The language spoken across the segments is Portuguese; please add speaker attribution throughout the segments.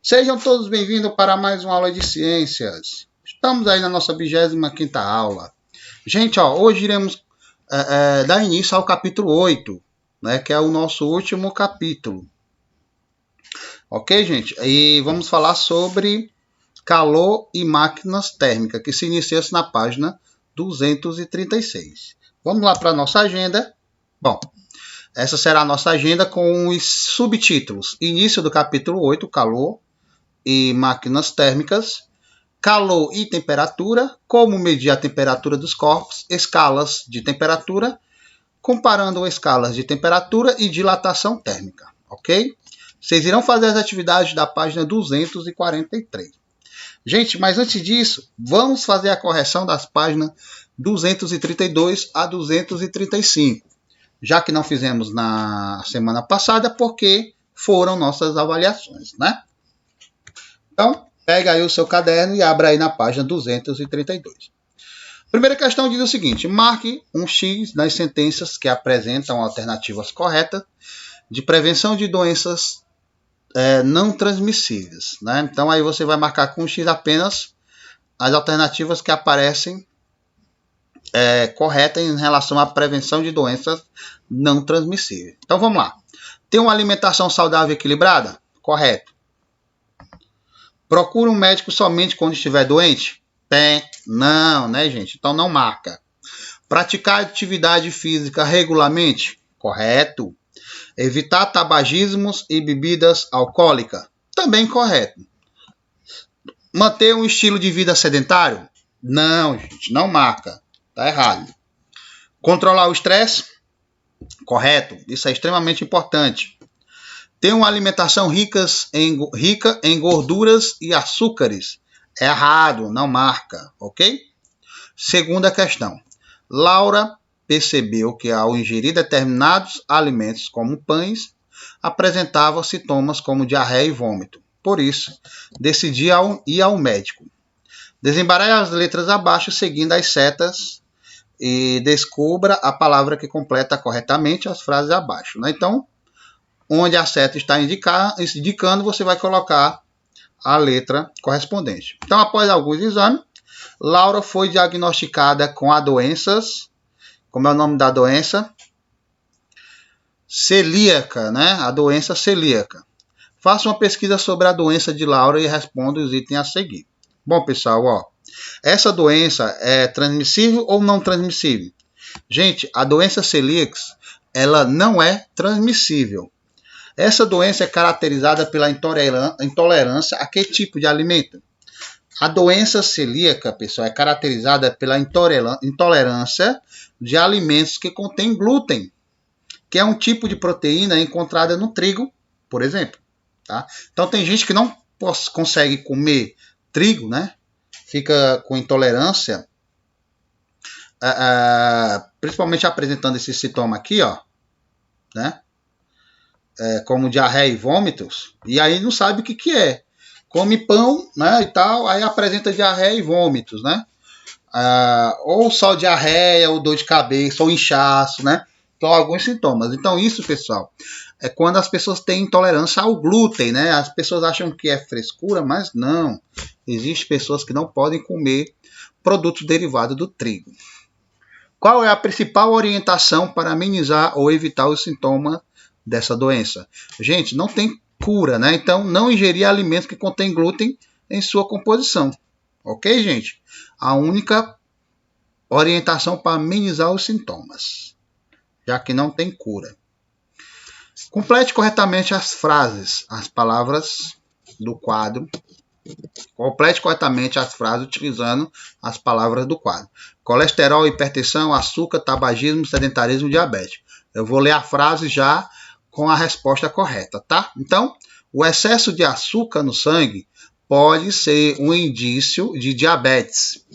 Speaker 1: Sejam todos bem-vindos para mais uma aula de ciências. Estamos aí na nossa 25ª aula. Gente, hoje iremos dar início ao capítulo 8, né, que é o nosso último capítulo. Ok, gente? E vamos falar sobre calor e máquinas térmicas, que se inicia na página 236. Vamos lá para a nossa agenda. Bom, essa será a nossa agenda com os subtítulos. Início do capítulo 8, calor e máquinas térmicas, calor e temperatura, como medir a temperatura dos corpos, escalas de temperatura, comparando escalas de temperatura e dilatação térmica, ok? Vocês irão fazer as atividades da página 243. Gente, mas antes disso, vamos fazer a correção das páginas 232 a 235, já que não fizemos na semana passada, porque foram nossas avaliações, né? Então, pega aí o seu caderno e abra aí na página 232. Primeira questão diz o seguinte: marque um X nas sentenças que apresentam alternativas corretas de prevenção de doenças não transmissíveis. Né? Então, aí você vai marcar com um X apenas as alternativas que aparecem corretas em relação à prevenção de doenças não transmissíveis. Então, vamos lá. Tem uma alimentação saudável e equilibrada? Correto. Procura um médico somente quando estiver doente? Não, né, gente? Então não marca. Praticar atividade física regularmente? Correto. Evitar tabagismos e bebidas alcoólicas? Também correto. Manter um estilo de vida sedentário? Não, gente, não marca. Tá errado. Controlar o estresse? Correto. Isso é extremamente importante. Ter uma alimentação rica em gorduras e açúcares? É errado, não marca, ok? Segunda questão. Laura percebeu que ao ingerir determinados alimentos como pães, apresentava sintomas como diarreia e vômito. Por isso, decidiu ir ao médico. Desembarahe as letras abaixo seguindo as setas e descubra a palavra que completa corretamente as frases abaixo. Né? Então, onde a seta está indicando, você vai colocar a letra correspondente. Então, após alguns exames, Laura foi diagnosticada com a doenças, como é o nome da doença? Celíaca, né? A doença celíaca. Faça uma pesquisa sobre a doença de Laura e responda os itens a seguir. Bom, pessoal, essa doença é transmissível ou não transmissível? Gente, a doença celíaca, ela não é transmissível. Essa doença é caracterizada pela intolerância a que tipo de alimento? A doença celíaca, pessoal, é caracterizada pela intolerância de alimentos que contêm glúten, que é um tipo de proteína encontrada no trigo, por exemplo. Tá? Então, tem gente que não consegue comer trigo, né? Fica com intolerância, principalmente apresentando esse sintoma aqui, né? Como diarreia e vômitos, e aí não sabe o que é. Come pão, né, e tal, aí apresenta diarreia e vômitos, né? Ou só diarreia, ou dor de cabeça, ou inchaço, né? Então, alguns sintomas. Então, isso, pessoal, é quando as pessoas têm intolerância ao glúten, né? As pessoas acham que é frescura, mas não. Existem pessoas que não podem comer produtos derivados do trigo. Qual é a principal orientação para amenizar ou evitar os sintomas dessa doença? Gente, não tem cura, né? Então, não ingerir alimentos que contêm glúten em sua composição. Ok, gente? A única orientação para amenizar os sintomas, já que não tem cura. Complete corretamente as frases, as palavras do quadro. Complete corretamente as frases utilizando as palavras do quadro. Colesterol, hipertensão, açúcar, tabagismo, sedentarismo, diabetes. Eu vou ler a frase já com a resposta correta, tá? Então, o excesso de açúcar no sangue pode ser um indício de diabetes.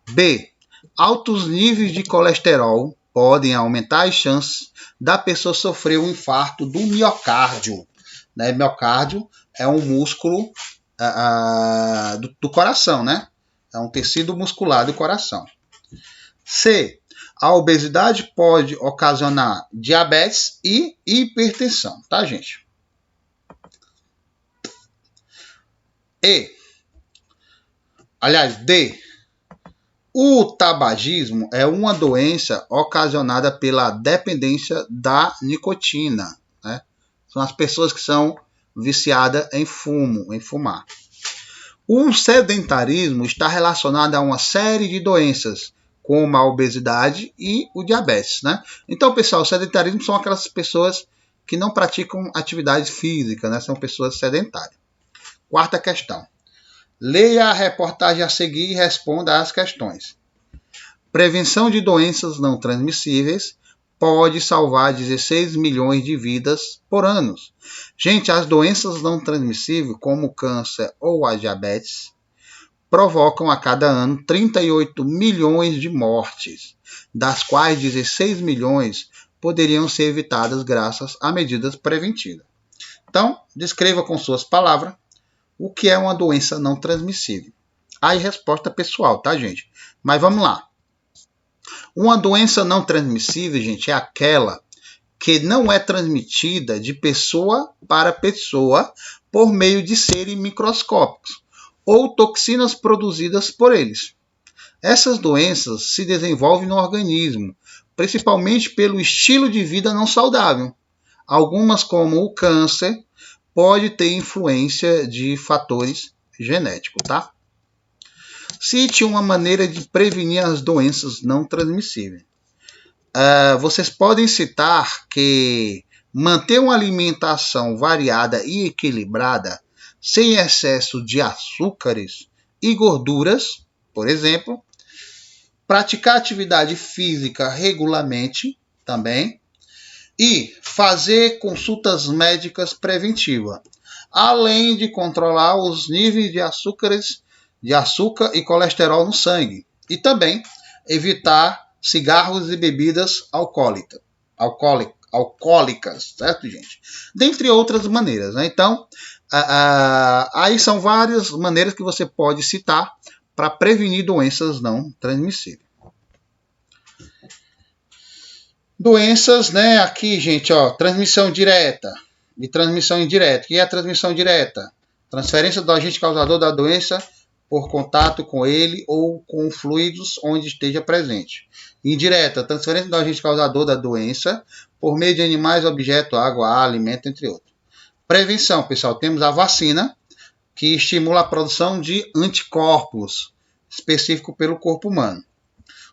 Speaker 1: B. Altos níveis de colesterol podem aumentar as chances da pessoa sofrer um infarto do miocárdio. Né? Miocárdio é um músculo do coração, né? É um tecido muscular do coração. C. A obesidade pode ocasionar diabetes e hipertensão, tá, gente? E, aliás, D, o tabagismo é uma doença ocasionada pela dependência da nicotina, né? São as pessoas que são viciadas em fumo, em fumar. O sedentarismo está relacionado a uma série de doenças, como a obesidade e o diabetes, né? Então, pessoal, o sedentarismo são aquelas pessoas que não praticam atividade física, né? São pessoas sedentárias. Quarta questão. Leia a reportagem a seguir e responda às questões. Prevenção de doenças não transmissíveis pode salvar 16 milhões de vidas por ano. Gente, as doenças não transmissíveis, como o câncer ou a diabetes, provocam a cada ano 38 milhões de mortes, das quais 16 milhões poderiam ser evitadas graças a medidas preventivas. Então, descreva com suas palavras o que é uma doença não transmissível. Aí, resposta pessoal, tá, gente? Mas vamos lá. Uma doença não transmissível, gente, é aquela que não é transmitida de pessoa para pessoa por meio de seres microscópicos ou toxinas produzidas por eles. Essas doenças se desenvolvem no organismo, principalmente pelo estilo de vida não saudável. Algumas, como o câncer, pode ter influência de fatores genéticos, tá? Cite uma maneira de prevenir as doenças não transmissíveis. Vocês podem citar que manter uma alimentação variada e equilibrada, sem excesso de açúcares e gorduras, por exemplo, praticar atividade física regularmente também, e fazer consultas médicas preventivas, além de controlar os níveis de açúcar e colesterol no sangue, e também evitar cigarros e bebidas alcoólicas, certo, gente? Dentre outras maneiras, né? Então, aí são várias maneiras que você pode citar para prevenir doenças não transmissíveis. Doenças, né? Aqui, gente, ó, transmissão direta e transmissão indireta. O que é a transmissão direta? Transferência do agente causador da doença por contato com ele ou com fluidos onde esteja presente. Indireta, transferência do agente causador da doença por meio de animais, objeto, água, ar, alimento, entre outros. Prevenção, pessoal, temos a vacina, que estimula a produção de anticorpos específico pelo corpo humano.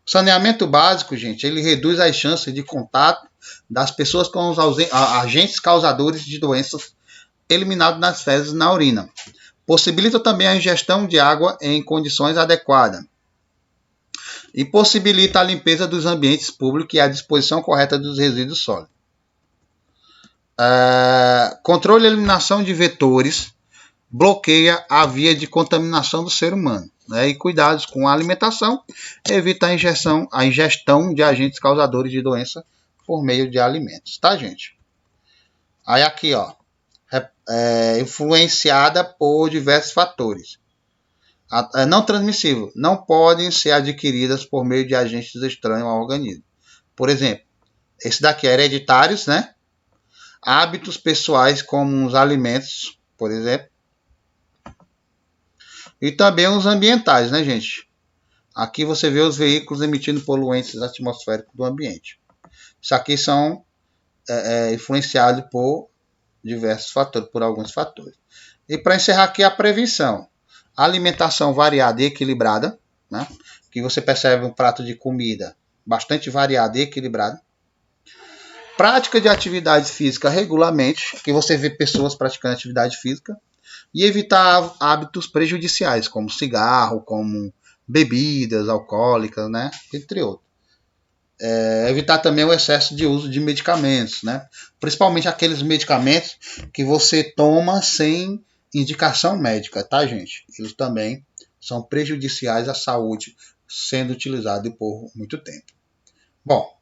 Speaker 1: O saneamento básico, gente, ele reduz as chances de contato das pessoas com os agentes causadores de doenças eliminados nas fezes e na urina. Possibilita também a ingestão de água em condições adequadas. E possibilita a limpeza dos ambientes públicos e a disposição correta dos resíduos sólidos. Controle e eliminação de vetores bloqueia a via de contaminação do ser humano. Né? E cuidados com a alimentação evita a ingestão de agentes causadores de doença por meio de alimentos. Tá, gente? Aí aqui, ó. Influenciada por diversos fatores. Não transmissível. Não podem ser adquiridas por meio de agentes estranhos ao organismo. Por exemplo, esse daqui é hereditários, né? Hábitos pessoais como os alimentos, por exemplo. E também os ambientais, né, gente? Aqui você vê os veículos emitindo poluentes atmosféricos do ambiente. Isso aqui são influenciados por diversos fatores, por alguns fatores. E para encerrar aqui a prevenção. Alimentação variada e equilibrada, né? Que você percebe um prato de comida bastante variado e equilibrado. Prática de atividade física regularmente, que você vê pessoas praticando atividade física. E evitar hábitos prejudiciais, como cigarro, como bebidas alcoólicas, né? Entre outros. Evitar também o excesso de uso de medicamentos, né? Principalmente aqueles medicamentos que você toma sem indicação médica, tá, gente? Eles também são prejudiciais à saúde, sendo utilizados por muito tempo. Bom,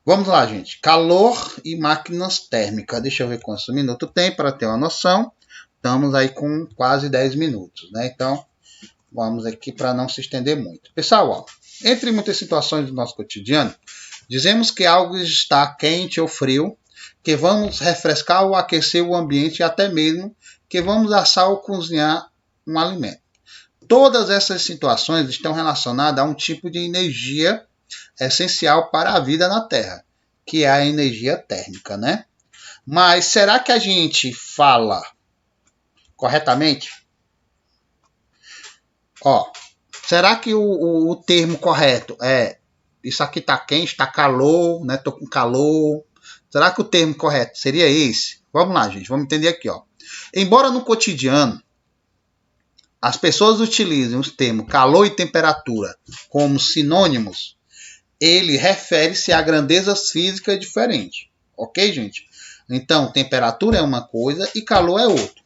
Speaker 1: vamos lá, gente. Calor e máquinas térmicas. Deixa eu ver quantos minutos tem para ter uma noção. Estamos aí com quase 10 minutos, né? Então, vamos aqui para não se estender muito. Pessoal, ó, entre muitas situações do nosso cotidiano, dizemos que algo está quente ou frio, que vamos refrescar ou aquecer o ambiente e até mesmo que vamos assar ou cozinhar um alimento. Todas essas situações estão relacionadas a um tipo de energia essencial para a vida na Terra, que é a energia térmica, né? Mas será que a gente fala corretamente? Ó, será que o termo correto é isso aqui tá quente, tá calor, né? Tô com calor. Será que o termo correto seria esse? Vamos lá, gente, vamos entender aqui, ó. Embora no cotidiano as pessoas utilizem os termos calor e temperatura como sinônimos, ele refere-se a grandezas físicas diferentes. Ok, gente? Então, temperatura é uma coisa e calor é outra,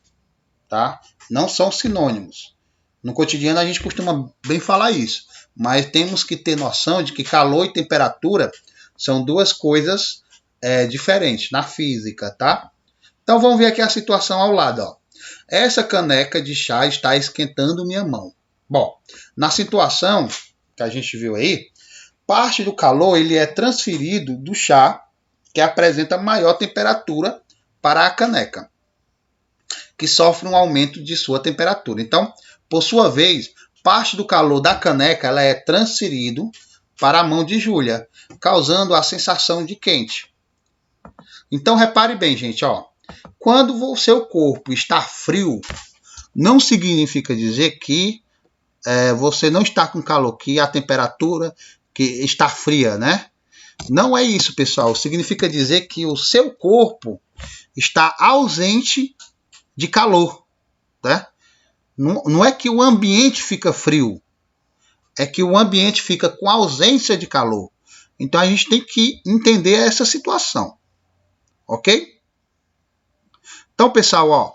Speaker 1: tá? Não são sinônimos. No cotidiano a gente costuma bem falar isso, mas temos que ter noção de que calor e temperatura são duas coisas diferentes na física, tá? Então vamos ver aqui a situação ao lado, ó. Essa caneca de chá está esquentando minha mão. Bom, na situação que a gente viu aí, parte do calor ele é transferido do chá, que apresenta maior temperatura, para a caneca, que sofre um aumento de sua temperatura. Então, por sua vez, parte do calor da caneca ela é transferido para a mão de Júlia, causando a sensação de quente. Então, repare bem, gente, ó. Quando o seu corpo está frio, não significa dizer que você não está com calor, que a temperatura que está fria, né? Não é isso, pessoal. Significa dizer que o seu corpo está ausente de calor, né? Não é que o ambiente fica frio, é que o ambiente fica com ausência de calor. Então a gente tem que entender essa situação, ok? Então, pessoal, ó,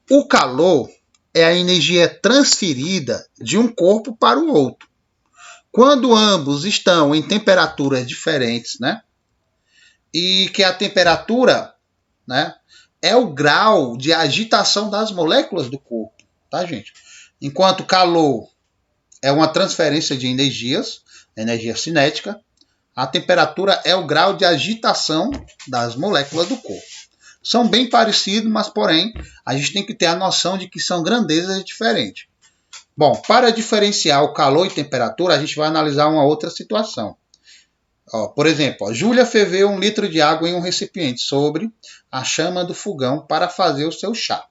Speaker 1: o calor é a energia transferida de um corpo para o outro. Quando ambos estão em temperaturas diferentes, né? E que a temperatura, né, é o grau de agitação das moléculas do corpo, tá, gente? Enquanto calor é uma transferência de energias, energia cinética, a temperatura é o grau de agitação das moléculas do corpo. São bem parecidos, mas porém a gente tem que ter a noção de que são grandezas diferentes. Bom, para diferenciar o calor e temperatura, a gente vai analisar uma outra situação. Ó, por exemplo, ó, Júlia ferveu 1 litro de água em um recipiente sobre a chama do fogão para fazer o seu chá.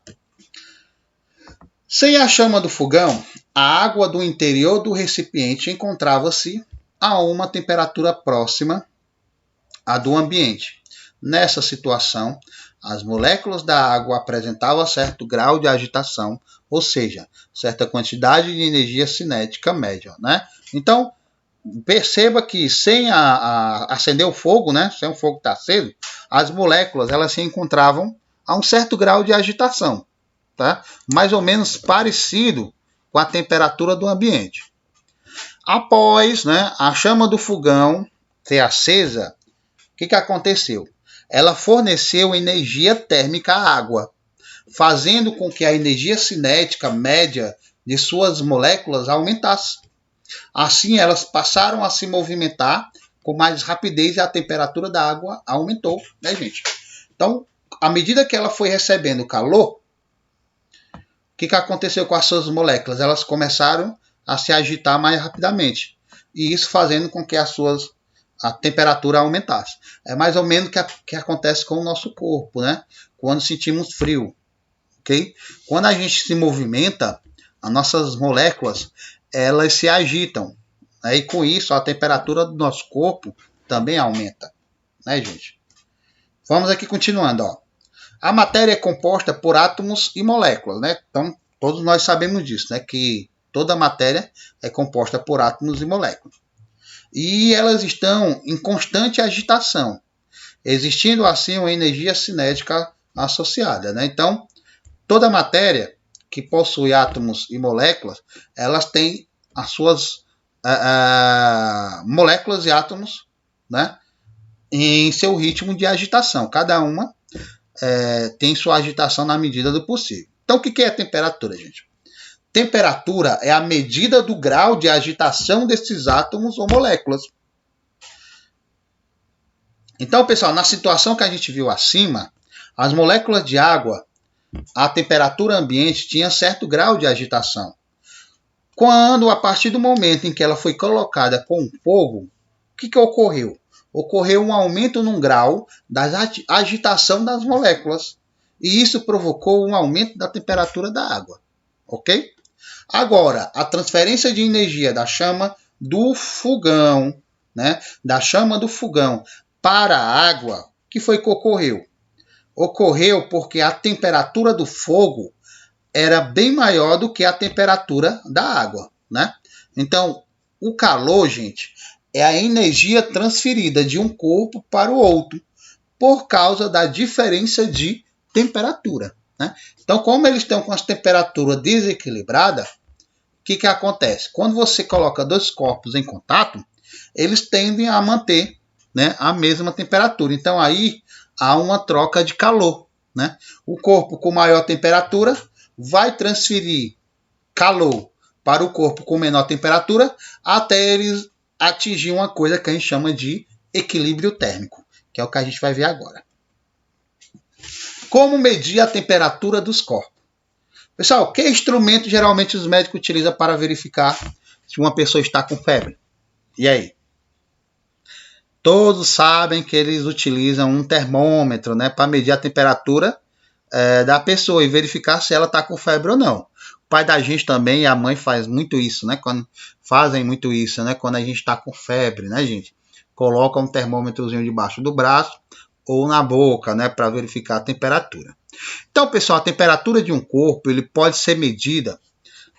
Speaker 1: Sem a chama do fogão, a água do interior do recipiente encontrava-se a uma temperatura próxima à do ambiente. Nessa situação, as moléculas da água apresentavam certo grau de agitação, ou seja, certa quantidade de energia cinética média, né? Então, perceba que sem acender o fogo, né? Sem o fogo estar aceso, as moléculas elas se encontravam a um certo grau de agitação, tá? Mais ou menos parecido com a temperatura do ambiente. Após, né, a chama do fogão ser acesa, o que aconteceu? Ela forneceu energia térmica à água, fazendo com que a energia cinética média de suas moléculas aumentasse. Assim, elas passaram a se movimentar com mais rapidez e a temperatura da água aumentou, né, gente? Então, à medida que ela foi recebendo calor, o que aconteceu com as suas moléculas? Elas começaram a se agitar mais rapidamente. E isso fazendo com que a temperatura aumentasse. É mais ou menos o que acontece com o nosso corpo, né? Quando sentimos frio, ok? Quando a gente se movimenta, as nossas moléculas, elas se agitam, né? E com isso, a temperatura do nosso corpo também aumenta, né, gente? Vamos aqui continuando, ó. A matéria é composta por átomos e moléculas, né? Então, todos nós sabemos disso, né? Que toda matéria é composta por átomos e moléculas. E elas estão em constante agitação, existindo assim uma energia cinética associada, né? Então, toda matéria que possui átomos e moléculas, elas têm as suas moléculas e átomos, né, em seu ritmo de agitação. Cada uma tem sua agitação na medida do possível. Então, o que é temperatura, gente? Temperatura é a medida do grau de agitação desses átomos ou moléculas. Então, pessoal, na situação que a gente viu acima, as moléculas de água a temperatura ambiente tinha certo grau de agitação. Quando, a partir do momento em que ela foi colocada com fogo, o que ocorreu? Ocorreu um aumento num grau da agitação das moléculas. E isso provocou um aumento da temperatura da água. Ok? Agora, a transferência de energia da chama do fogão, né, da chama do fogão para a água, o que foi que ocorreu? Ocorreu porque a temperatura do fogo era bem maior do que a temperatura da água, né? Então, o calor, gente, é a energia transferida de um corpo para o outro por causa da diferença de temperatura, né? Então, como eles estão com as temperaturas desequilibradas, o que acontece? Quando você coloca dois corpos em contato, eles tendem a manter, né, a mesma temperatura. Então, aí há uma troca de calor, né? O corpo com maior temperatura vai transferir calor para o corpo com menor temperatura até eles atingir uma coisa que a gente chama de equilíbrio térmico, que é o que a gente vai ver agora. Como medir a temperatura dos corpos? Pessoal, que instrumento geralmente os médicos utilizam para verificar se uma pessoa está com febre? E aí? Todos sabem que eles utilizam um termômetro, né, para medir a temperatura da pessoa e verificar se ela está com febre ou não. O pai da gente também e a mãe faz muito isso, né? Fazem muito isso, né? Quando a gente está com febre, né, gente? Coloca um termômetrozinho debaixo do braço ou na boca, né, para verificar a temperatura. Então, pessoal, a temperatura de um corpo ele pode ser medida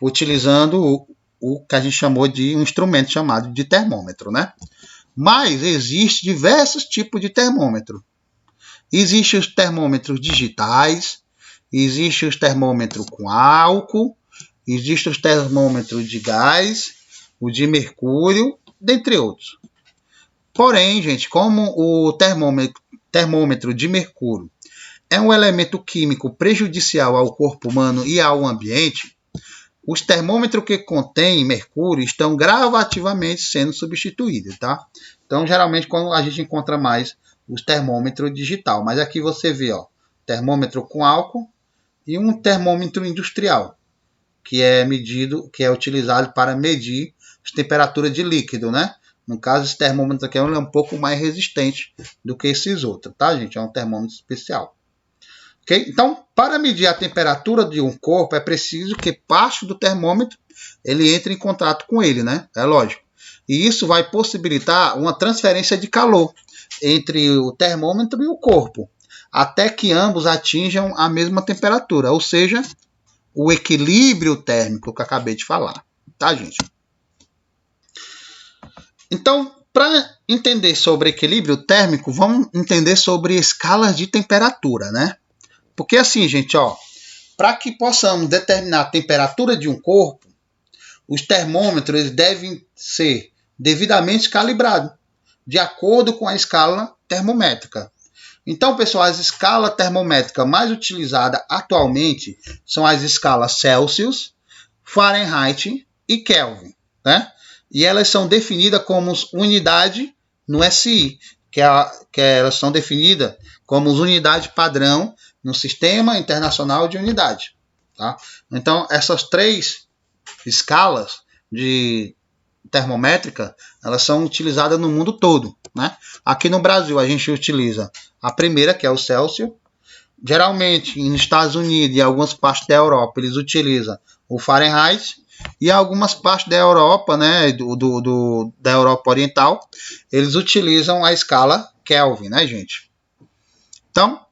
Speaker 1: utilizando o que a gente chamou de um instrumento chamado de termômetro, né? Mas existem diversos tipos de termômetro. Existem os termômetros digitais, existem os termômetros com álcool, existem os termômetros de gás, o de mercúrio, dentre outros. Porém, gente, como o termômetro de mercúrio é um elemento químico prejudicial ao corpo humano e ao ambiente, os termômetros que contêm mercúrio estão gradativamente sendo substituídos, tá? Então, geralmente, quando a gente encontra mais os termômetros digital. Mas aqui você vê, ó, termômetro com álcool e um termômetro industrial, que é utilizado para medir as temperaturas de líquido, né? No caso, esse termômetro aqui é um pouco mais resistente do que esses outros, tá, gente? É um termômetro especial. Okay? Então, para medir a temperatura de um corpo, é preciso que parte do termômetro ele entre em contato com ele, né? É lógico. E isso vai possibilitar uma transferência de calor entre o termômetro e o corpo, até que ambos atinjam a mesma temperatura, ou seja, o equilíbrio térmico que eu acabei de falar, tá, gente? Então, para entender sobre equilíbrio térmico, vamos entender sobre escalas de temperatura, né? Porque assim, gente, ó, para que possamos determinar a temperatura de um corpo, os termômetros devem ser devidamente calibrados, de acordo com a escala termométrica. Então, pessoal, as escalas termométricas mais utilizadas atualmente são as escalas Celsius, Fahrenheit e Kelvin, né? E elas são definidas como unidade no SI, que elas são definidas como unidade padrão no Sistema Internacional de Unidade, tá? Então, essas três escalas de termométrica, elas são utilizadas no mundo todo, né? Aqui no Brasil a gente utiliza a primeira, que é o Celsius. Geralmente nos Estados Unidos e algumas partes da Europa eles utilizam o Fahrenheit, e algumas partes da Europa, né, da Europa Oriental, eles utilizam a escala Kelvin, né, gente? Então,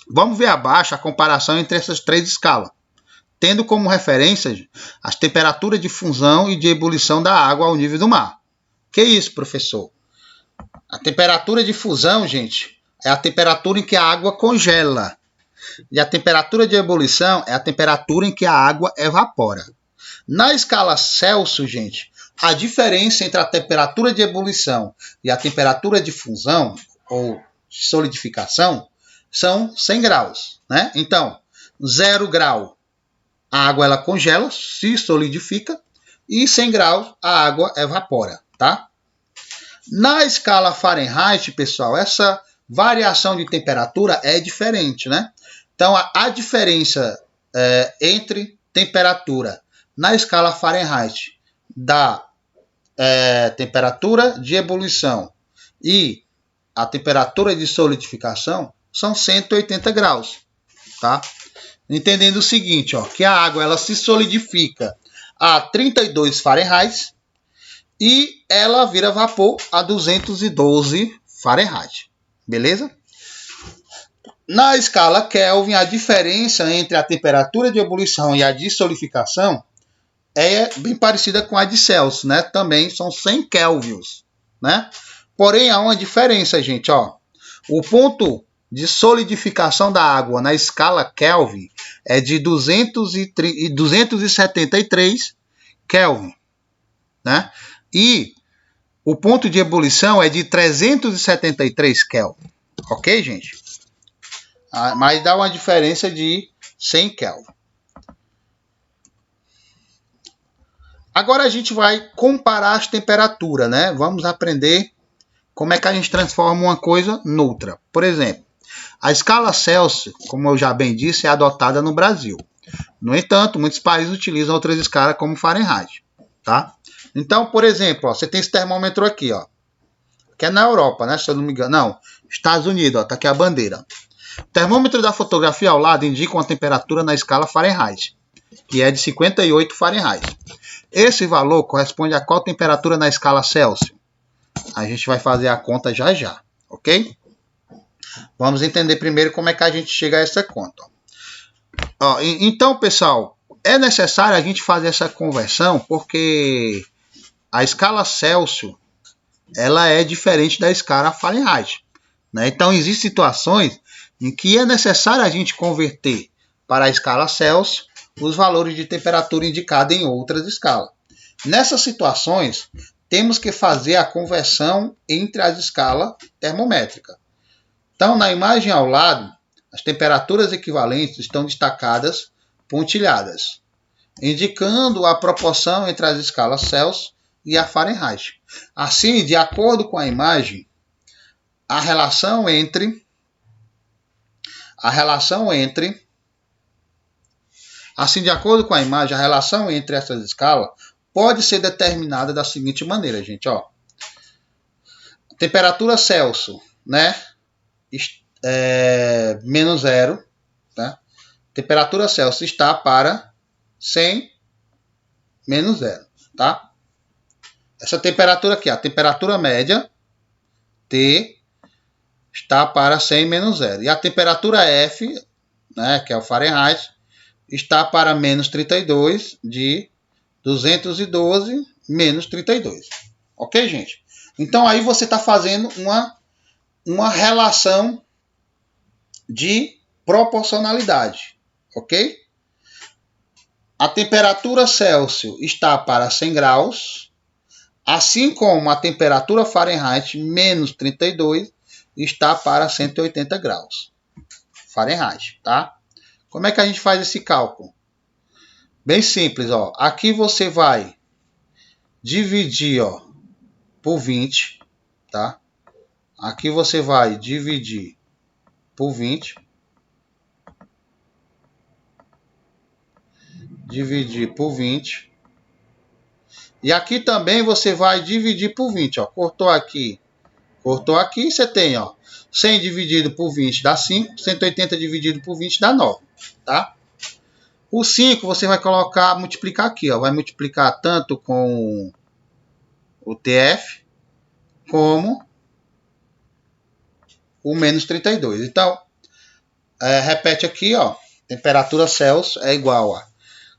Speaker 1: vamos ver abaixo a comparação entre essas três escalas, tendo como referência as temperaturas de fusão e de ebulição da água ao nível do mar. Que isso, professor? A temperatura de fusão, gente, é a temperatura em que a água congela. E a temperatura de ebulição é a temperatura em que a água evapora. Na escala Celsius, gente, a diferença entre a temperatura de ebulição e a temperatura de fusão, ou solidificação, são 100 graus, né? Então, 0 grau, a água ela congela, se solidifica, e 100 graus, a água evapora, tá? Na escala Fahrenheit, pessoal, essa variação de temperatura é diferente, né? Então, a diferença entre temperatura na escala Fahrenheit da temperatura de ebulição e a temperatura de solidificação são 180 graus, tá? Entendendo o seguinte, ó, que a água ela se solidifica a 32 Fahrenheit e ela vira vapor a 212 Fahrenheit, beleza? Na escala Kelvin, a diferença entre a temperatura de ebulição e a de solidificação é bem parecida com a de Celsius, né? Também são 100 kelvins, né? Porém, há uma diferença, gente, ó. O ponto de solidificação da água na escala Kelvin é de 273 Kelvin, né? E o ponto de ebulição é de 373 Kelvin, ok, gente? Mas dá uma diferença de 100 Kelvin. Agora a gente vai comparar as temperaturas, né? Vamos aprender como é que a gente transforma uma coisa noutra. Por exemplo, a escala Celsius, como eu já bem disse, é adotada no Brasil. No entanto, muitos países utilizam outras escalas como Fahrenheit, tá? Então, por exemplo, ó, você tem esse termômetro aqui, ó, que é na Europa, né? Se eu não me engano. Não, Estados Unidos, ó, tá aqui a bandeira. O termômetro da fotografia ao lado indica uma temperatura na escala Fahrenheit, que é de 58 Fahrenheit. Esse valor corresponde a qual temperatura na escala Celsius? A gente vai fazer a conta já já, ok? Vamos entender primeiro como é que a gente chega a essa conta. Ó, então, pessoal, é necessário a gente fazer essa conversão porque a escala Celsius ela é diferente da escala Fahrenheit, né? Então, existem situações em que é necessário a gente converter para a escala Celsius os valores de temperatura indicados em outras escalas. Nessas situações, temos que fazer a conversão entre as escalas termométricas. Então, na imagem ao lado, as temperaturas equivalentes estão destacadas pontilhadas, indicando a proporção entre as escalas Celsius e a Fahrenheit. Assim, de acordo com a imagem, a relação entre essas escalas pode ser determinada da seguinte maneira, gente, ó. Temperatura Celsius, né? Menos 0, tá? Temperatura Celsius está para 100 menos 0, tá? Essa temperatura aqui, a temperatura média, T, está para 100 menos 0. E a temperatura F, né, que é o Fahrenheit, está para menos 32 de 212 menos 32. Ok, gente? Então, aí você está fazendo uma relação de proporcionalidade. Ok? A temperatura Celsius está para 100 graus, assim como a temperatura Fahrenheit menos 32 está para 180 graus Fahrenheit, tá? Como é que a gente faz esse cálculo? Bem simples, ó. Aqui você vai dividir, ó, por 20, tá? Aqui você vai dividir por 20. Dividir por 20. E aqui também você vai dividir por 20, ó. Cortou aqui, você tem, ó, 100 dividido por 20 dá 5, 180 dividido por 20 dá 9, tá? O 5 você vai multiplicar aqui, ó. Vai multiplicar tanto com o TF como o menos 32. Então, repete aqui, ó. Temperatura Celsius é igual a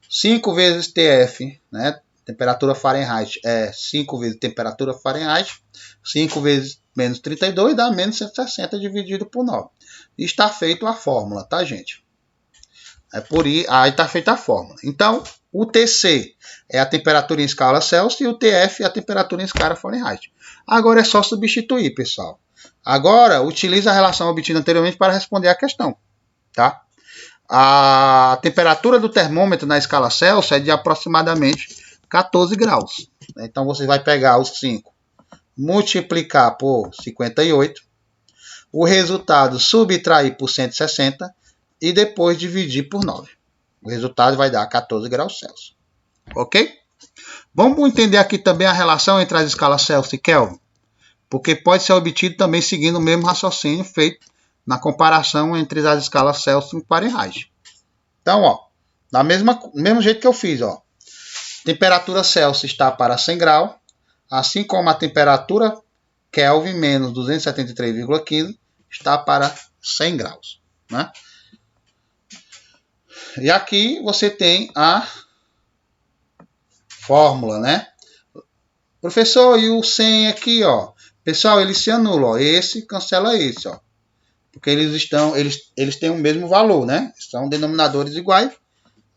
Speaker 1: 5 vezes TF, né? Temperatura Fahrenheit é 5 vezes temperatura Fahrenheit. 5 vezes menos 32 dá menos 160 dividido por 9. E está feita a fórmula, tá, gente? Aí está feita a fórmula. Então, o TC é a temperatura em escala Celsius e o TF é a temperatura em escala Fahrenheit. Agora é só substituir, pessoal. Agora, utilize a relação obtida anteriormente para responder a questão, tá? A temperatura do termômetro na escala Celsius é de aproximadamente 14 graus. Então, você vai pegar os 5, multiplicar por 58, o resultado subtrair por 160, e depois dividir por 9. O resultado vai dar 14 graus Celsius. Ok? Vamos entender aqui também a relação entre as escalas Celsius e Kelvin, porque pode ser obtido também seguindo o mesmo raciocínio feito na comparação entre as escalas Celsius e Fahrenheit. Então, ó, do mesmo jeito que eu fiz, ó, temperatura Celsius está para 100 graus, assim como a temperatura Kelvin menos 273,15 está para 100 graus. Né? E aqui você tem a fórmula, né? Professor, e o 100 aqui, ó? Pessoal, ele se anula, ó. Esse cancela esse, ó. Porque eles têm o mesmo valor, né? São denominadores iguais.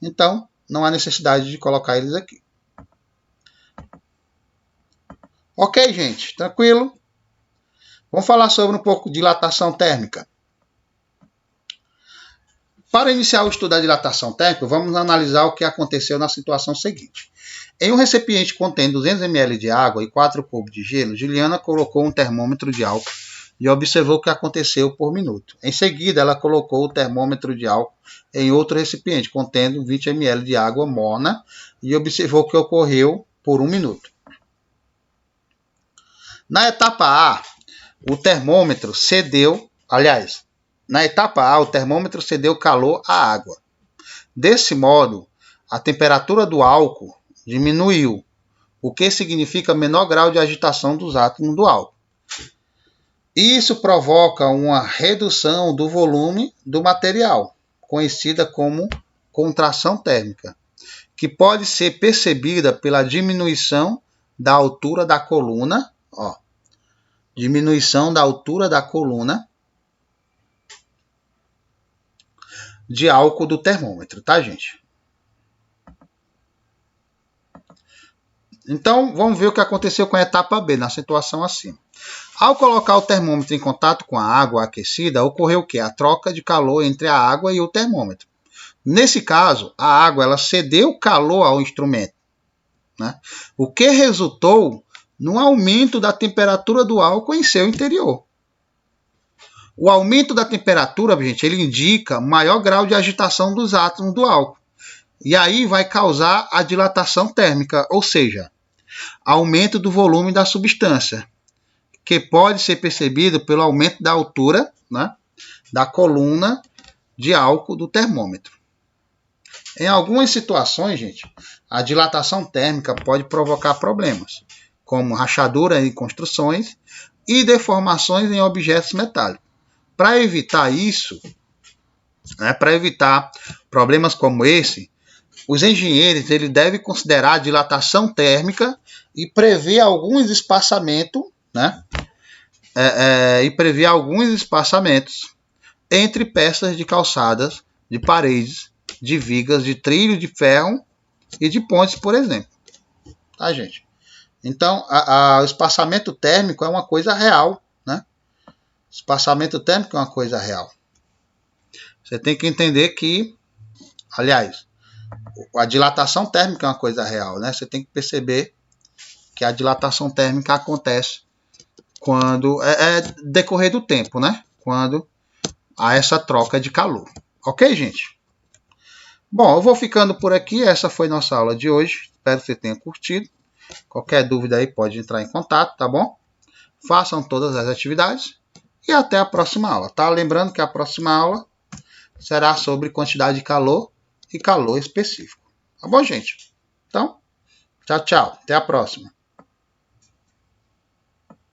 Speaker 1: Então, não há necessidade de colocar eles aqui. Ok, gente? Tranquilo? Vamos falar sobre um pouco de dilatação térmica. Para iniciar o estudo da dilatação térmica, vamos analisar o que aconteceu na situação seguinte. Em um recipiente contendo 200 ml de água e 4 cubos de gelo, Juliana colocou um termômetro de álcool e observou o que aconteceu por minuto. Em seguida, ela colocou o termômetro de álcool em outro recipiente contendo 20 ml de água morna e observou o que ocorreu por 1 minuto. Na etapa A, o termômetro cedeu, na etapa A, o termômetro cedeu calor à água. Desse modo, a temperatura do álcool diminuiu, o que significa menor grau de agitação dos átomos do álcool. Isso provoca uma redução do volume do material, conhecida como contração térmica, que pode ser percebida pela diminuição da altura da coluna, ó, diminuição da altura da coluna de álcool do termômetro, tá, gente? Então, vamos ver o que aconteceu com a etapa B, na situação acima. Ao colocar o termômetro em contato com a água aquecida, ocorreu o quê? A troca de calor entre a água e o termômetro. Nesse caso, a água ela cedeu calor ao instrumento, né? O que resultou no aumento da temperatura do álcool em seu interior. O aumento da temperatura, gente, ele indica maior grau de agitação dos átomos do álcool. E aí vai causar a dilatação térmica, ou seja, aumento do volume da substância, que pode ser percebido pelo aumento da altura, né, da coluna de álcool do termômetro. Em algumas situações, gente, a dilatação térmica pode provocar problemas, como rachadura em construções e deformações em objetos metálicos. Para evitar isso, né, para evitar problemas como esse, os engenheiros devem considerar a dilatação térmica e prever alguns espaçamentos, né, entre peças de calçadas, de paredes, de vigas, de trilhos de ferro e de pontes, por exemplo. Tá, gente? Então, o espaçamento térmico é uma coisa real, né? Espaçamento térmico é uma coisa real. Você tem que entender que, aliás, a dilatação térmica é uma coisa real, né? Você tem que perceber que a dilatação térmica acontece quando decorrer do tempo, né? Quando há essa troca de calor. Ok, gente? Bom, eu vou ficando por aqui. Essa foi nossa aula de hoje. Espero que você tenha curtido. Qualquer dúvida aí pode entrar em contato, tá bom? Façam todas as atividades e até a próxima aula, tá? Lembrando que a próxima aula será sobre quantidade de calor e calor específico. Tá bom, gente? Então, tchau, tchau. Até a próxima.